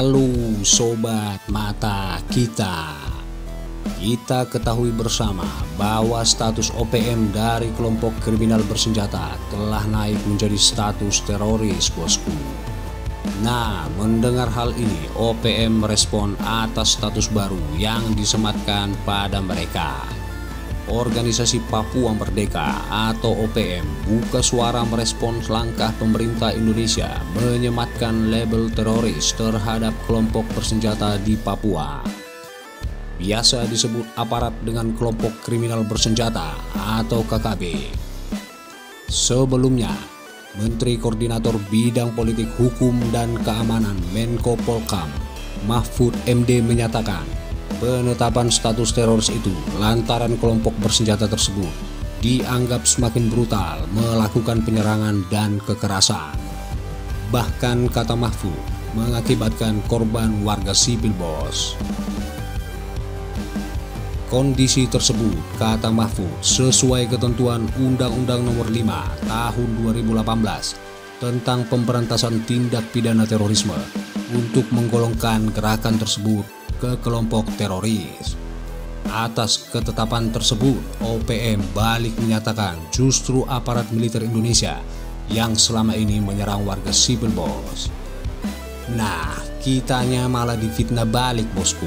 Halo Sobat Mata Kita ketahui bersama bahwa status OPM dari kelompok kriminal bersenjata telah naik menjadi status teroris, bosku. Nah, mendengar hal ini, OPM merespon atas status baru yang disematkan pada mereka. Organisasi Papua Merdeka atau OPM buka suara merespons langkah pemerintah Indonesia menyematkan label teroris terhadap kelompok bersenjata di Papua. Biasa disebut aparat dengan kelompok kriminal bersenjata atau KKB. Sebelumnya, Menteri Koordinator Bidang Politik Hukum dan Keamanan Menko Polkam Mahfud MD menyatakan penetapan status teroris itu lantaran kelompok bersenjata tersebut dianggap semakin brutal melakukan penyerangan dan kekerasan. Bahkan kata Mahfud, mengakibatkan korban warga sipil, bos. Kondisi tersebut, kata Mahfud, sesuai ketentuan Undang-Undang Nomor 5 Tahun 2018 tentang pemberantasan tindak pidana terorisme untuk menggolongkan gerakan tersebut ke kelompok teroris. Atas ketetapan tersebut, OPM balik menyatakan justru aparat militer Indonesia yang selama ini menyerang warga sipil, bos. Nah, kitanya malah difitnah balik, bosku.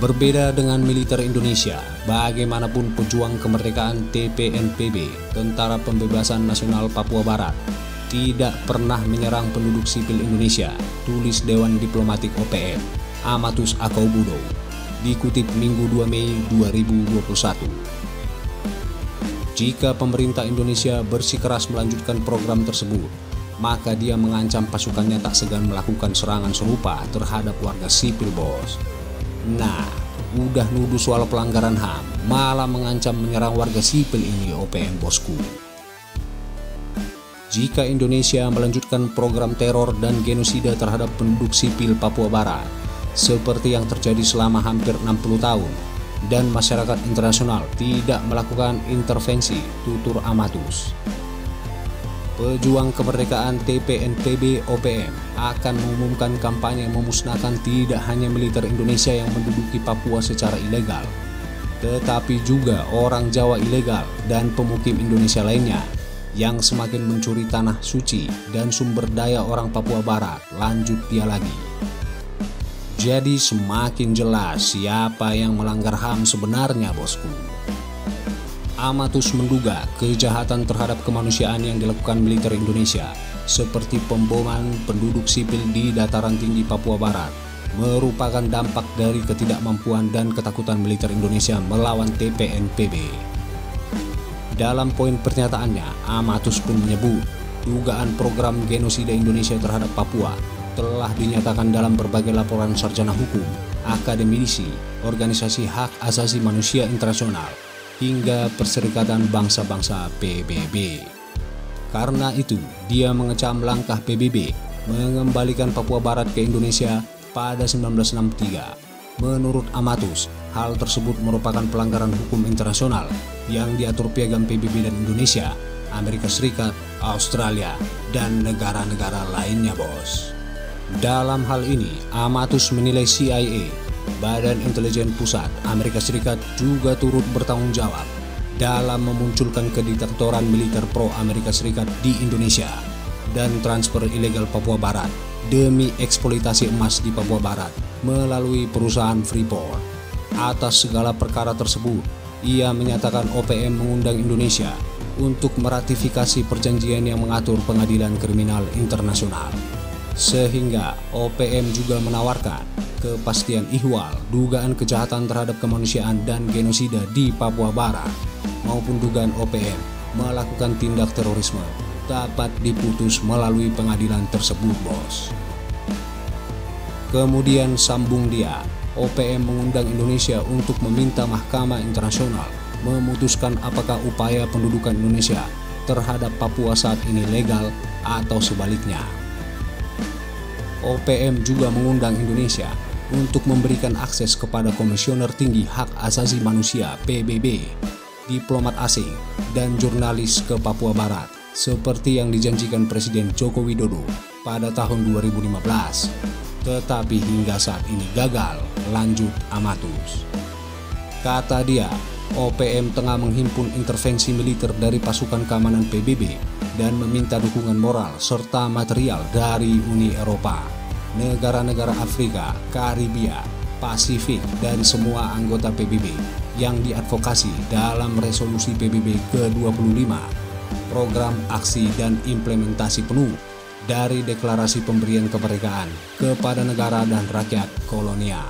Berbeda dengan militer Indonesia, bagaimanapun pejuang kemerdekaan TPNPB, Tentara Pembebasan Nasional Papua Barat, tidak pernah menyerang penduduk sipil Indonesia, tulis Dewan Diplomatik OPM Amatus Akaubudo, dikutip Minggu 2 Mei 2021. Jika pemerintah Indonesia bersikeras melanjutkan program tersebut, maka dia mengancam pasukannya tak segan melakukan serangan serupa terhadap warga sipil, bos. Nah, udah nuduh soal pelanggaran HAM, malah mengancam menyerang warga sipil ini OPM, bosku. Jika Indonesia melanjutkan program teror dan genosida terhadap penduduk sipil Papua Barat, seperti yang terjadi selama hampir 60 tahun, dan masyarakat internasional tidak melakukan intervensi, tutur Amatus, pejuang kemerdekaan TPNPB OPM akan mengumumkan kampanye memusnahkan tidak hanya militer Indonesia yang menduduki Papua secara ilegal, tetapi juga orang Jawa ilegal dan pemukim Indonesia lainnya yang semakin mencuri tanah suci dan sumber daya orang Papua Barat. Lanjut dia lagi. Jadi semakin jelas siapa yang melanggar HAM sebenarnya, bosku. Amatus menduga kejahatan terhadap kemanusiaan yang dilakukan militer Indonesia seperti pemboman penduduk sipil di dataran tinggi Papua Barat merupakan dampak dari ketidakmampuan dan ketakutan militer Indonesia melawan TPNPB. Dalam poin pernyataannya, Amatus pun menyebut dugaan program genosida Indonesia terhadap Papua telah dinyatakan dalam berbagai laporan sarjana hukum, akademisi, organisasi hak asasi manusia internasional, hingga Perserikatan Bangsa-Bangsa PBB. Karena itu, dia mengecam langkah PBB mengembalikan Papua Barat ke Indonesia pada 1963. Menurut Amatus, hal tersebut merupakan pelanggaran hukum internasional yang diatur Piagam PBB dan Indonesia, Amerika Serikat, Australia, dan negara-negara lainnya, bos. Dalam hal ini, Amatus menilai CIA, Badan Intelijen Pusat Amerika Serikat, juga turut bertanggung jawab dalam memunculkan kediktatoran militer pro-Amerika Serikat di Indonesia dan transfer ilegal Papua Barat demi eksploitasi emas di Papua Barat melalui perusahaan Freeport. Atas segala perkara tersebut, ia menyatakan OPM mengundang Indonesia untuk meratifikasi perjanjian yang mengatur pengadilan kriminal internasional. Sehingga OPM juga menawarkan kepastian ihwal dugaan kejahatan terhadap kemanusiaan dan genosida di Papua Barat maupun dugaan OPM melakukan tindak terorisme dapat diputus melalui pengadilan tersebut, bos. Kemudian sambung dia, OPM mengundang Indonesia untuk meminta Mahkamah Internasional memutuskan apakah upaya pendudukan Indonesia terhadap Papua saat ini legal atau sebaliknya. OPM juga mengundang Indonesia untuk memberikan akses kepada Komisioner Tinggi Hak Asasi Manusia (PBB), diplomat asing, dan jurnalis ke Papua Barat seperti yang dijanjikan Presiden Joko Widodo pada tahun 2015. Tetapi hingga saat ini gagal, lanjut Amatus. Kata dia, OPM tengah menghimpun intervensi militer dari pasukan keamanan PBB dan meminta dukungan moral serta material dari Uni Eropa, negara-negara Afrika, Karibia, Pasifik, dan semua anggota PBB yang diadvokasi dalam resolusi PBB ke-25, program aksi dan implementasi penuh dari deklarasi pemberian kemerdekaan kepada negara dan rakyat kolonial.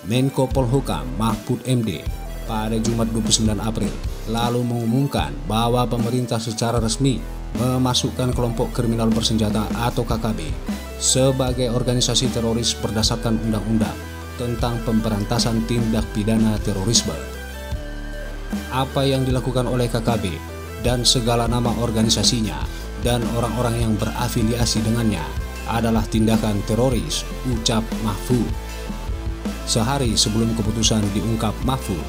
Menko Polhukam Mahfud MD pada Jumat 29 April lalu mengumumkan bahwa pemerintah secara resmi memasukkan kelompok kriminal bersenjata atau KKB sebagai organisasi teroris berdasarkan Undang-Undang tentang Pemberantasan Tindak Pidana Terorisme. Apa yang dilakukan oleh KKB dan segala nama organisasinya dan orang-orang yang berafiliasi dengannya adalah tindakan teroris, ucap Mahfud. Sehari sebelum keputusan diungkap Mahfud,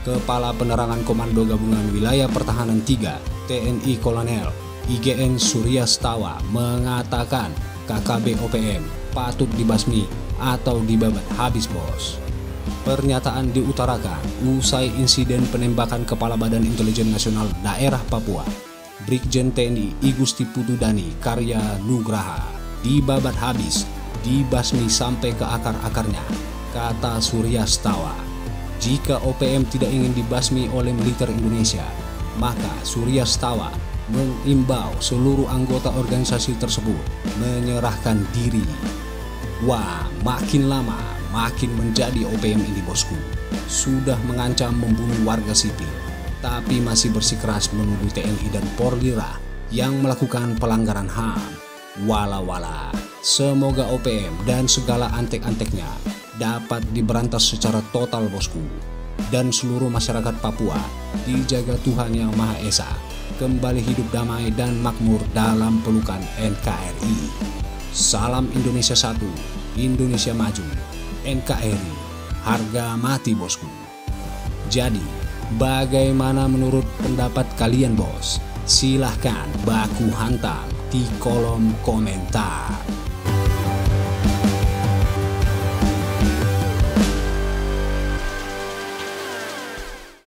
Kepala Penerangan Komando Gabungan Wilayah Pertahanan 3 TNI Kolonel IGN Surya Setawa mengatakan KKB OPM patut dibasmi atau dibabat habis, bos. Pernyataan diutarakan usai insiden penembakan Kepala Badan Intelijen Nasional Daerah Papua Brigjen TNI Igusti Putu Dani Karya Nugraha, dibabat habis, dibasmi sampai ke akar-akarnya, kata Surya Setawa. Jika OPM tidak ingin dibasmi oleh militer Indonesia, maka Surya Setawa mengimbau seluruh anggota organisasi tersebut menyerahkan diri. Wah, makin lama makin menjadi OPM ini, bosku. Sudah mengancam membunuh warga sipil, tapi masih bersikeras menuduh TNI dan Porwira yang melakukan pelanggaran HAM. Wala-wala, semoga OPM dan segala antek-anteknya dapat diberantas secara total, bosku. Dan seluruh masyarakat Papua dijaga Tuhan Yang Maha Esa, kembali hidup damai dan makmur dalam pelukan NKRI. Salam Indonesia Satu, Indonesia Maju, NKRI, harga mati, bosku. Jadi, bagaimana menurut pendapat kalian, bos? Silahkan baku hantam di kolom komentar.